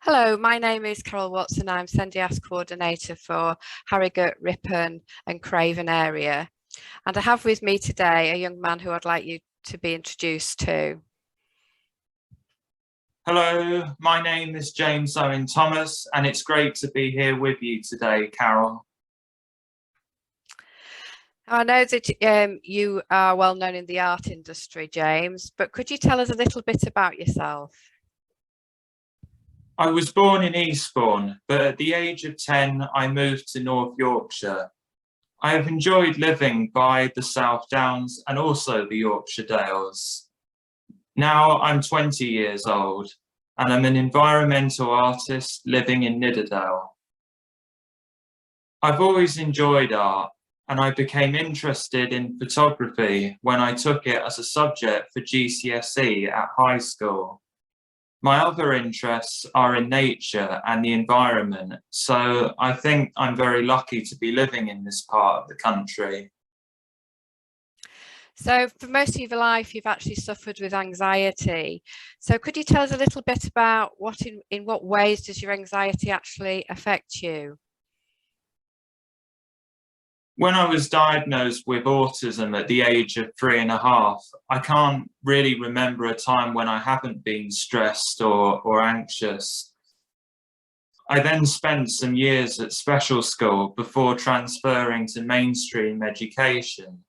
Hello, my name is Carol Watson. I'm SENDIAS coordinator for Harrogate, Ripon and Craven area. And I have with me today a young man who I'd like you to be introduced to. Hello, my name is James Owen Thomas, and it's great to be here with you today, Carol. I know that you are well known in the art industry, James, but could you tell us a little bit about yourself? I was born in Eastbourne, but at the age of 10, I moved to North Yorkshire. I have enjoyed living by the South Downs and also the Yorkshire Dales. Now I'm 20 years old, and I'm an environmental artist living in Nidderdale. I've always enjoyed art, and I became interested in photography when I took it as a subject for GCSE at high school. My other interests are in nature and the environment, so I think I'm very lucky to be living in this part of the country. So for most of your life, you've actually suffered with anxiety. So could you tell us a little bit about in what ways does your anxiety actually affect you? When I was diagnosed with autism at the age of 3.5, I can't really remember a time when I haven't been stressed or anxious. I then spent some years at special school before transferring to mainstream education,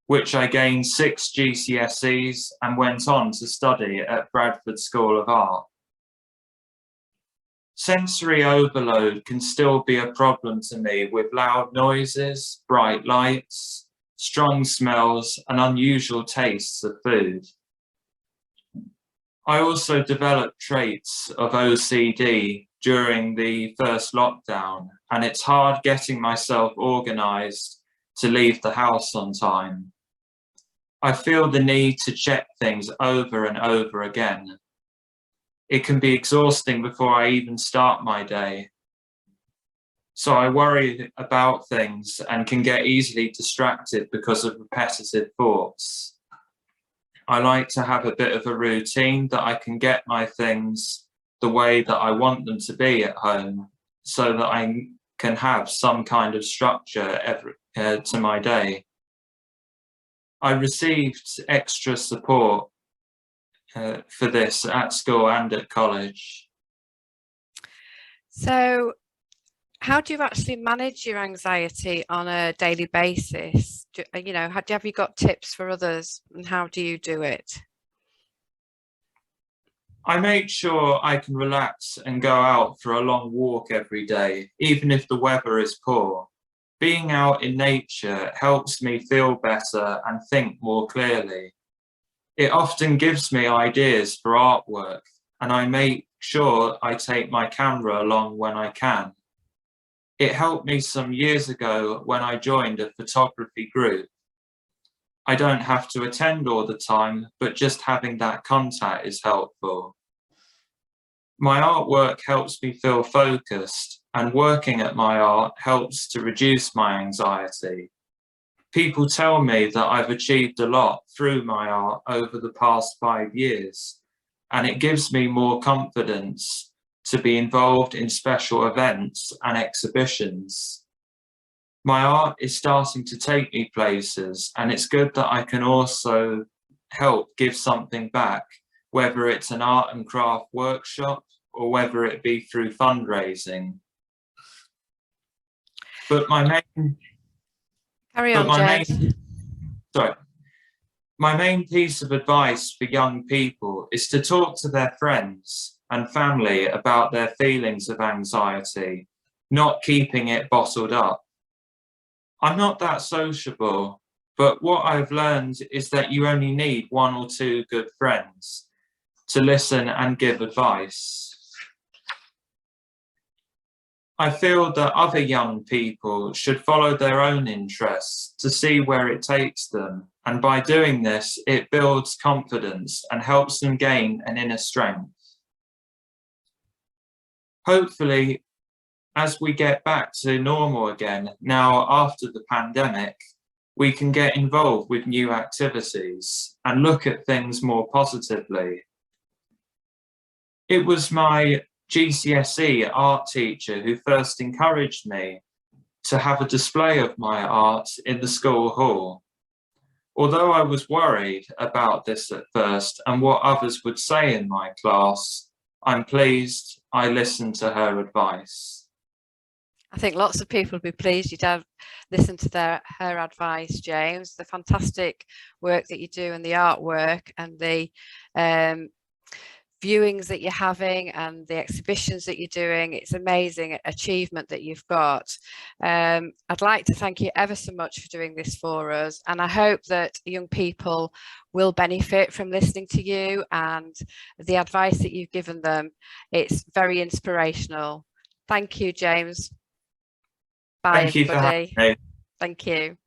which I gained 6 GCSEs and went on to study at Bradford School of Art. Sensory overload can still be a problem to me with loud noises, bright lights, strong smells, and unusual tastes of food. I also developed traits of OCD during the first lockdown, and it's hard getting myself organised to leave the house on time. I feel the need to check things over and over again. It can be exhausting before I even start my day. So I worry about things and can get easily distracted because of repetitive thoughts. I like to have a bit of a routine that I can get my things the way that I want them to be at home, so that I can have some kind of structure to my day. I received extra support for this at school and at college. So how do you actually manage your anxiety on a daily basis? Have you got tips for others, and how do you do it? I make sure I can relax and go out for a long walk every day, even if the weather is poor. Being out in nature helps me feel better and think more clearly. It often gives me ideas for artwork, and I make sure I take my camera along when I can. It helped me some years ago when I joined a photography group. I don't have to attend all the time, but just having that contact is helpful. My artwork helps me feel focused, and working at my art helps to reduce my anxiety. People tell me that I've achieved a lot through my art over the past 5 years, and it gives me more confidence to be involved in special events and exhibitions. My art is starting to take me places, and it's good that I can also help give something back, whether it's an art and craft workshop or whether it be through fundraising. But my main My main piece of advice for young people is to talk to their friends and family about their feelings of anxiety, not keeping it bottled up. I'm not that sociable, but what I've learned is that you only need 1 or 2 good friends to listen and give advice. I feel that other young people should follow their own interests to see where it takes them, and by doing this, it builds confidence and helps them gain an inner strength. Hopefully, as we get back to normal again, now after the pandemic, we can get involved with new activities and look at things more positively. It was my GCSE art teacher who first encouraged me to have a display of my art in the school hall. Although I was worried about this at first and what others would say in my class, I'm pleased I listened to her advice. I think lots of people would be pleased you'd have listened to her advice, James. The fantastic work that you do and the artwork and the viewings that you're having and the exhibitions that you're doing. It's amazing achievement that you've got. I'd like to thank you ever so much for doing this for us, and I hope that young people will benefit from listening to you and the advice that you've given them. It's very inspirational. Thank you, James. Bye, Thank you for having everybody. me. Thank you.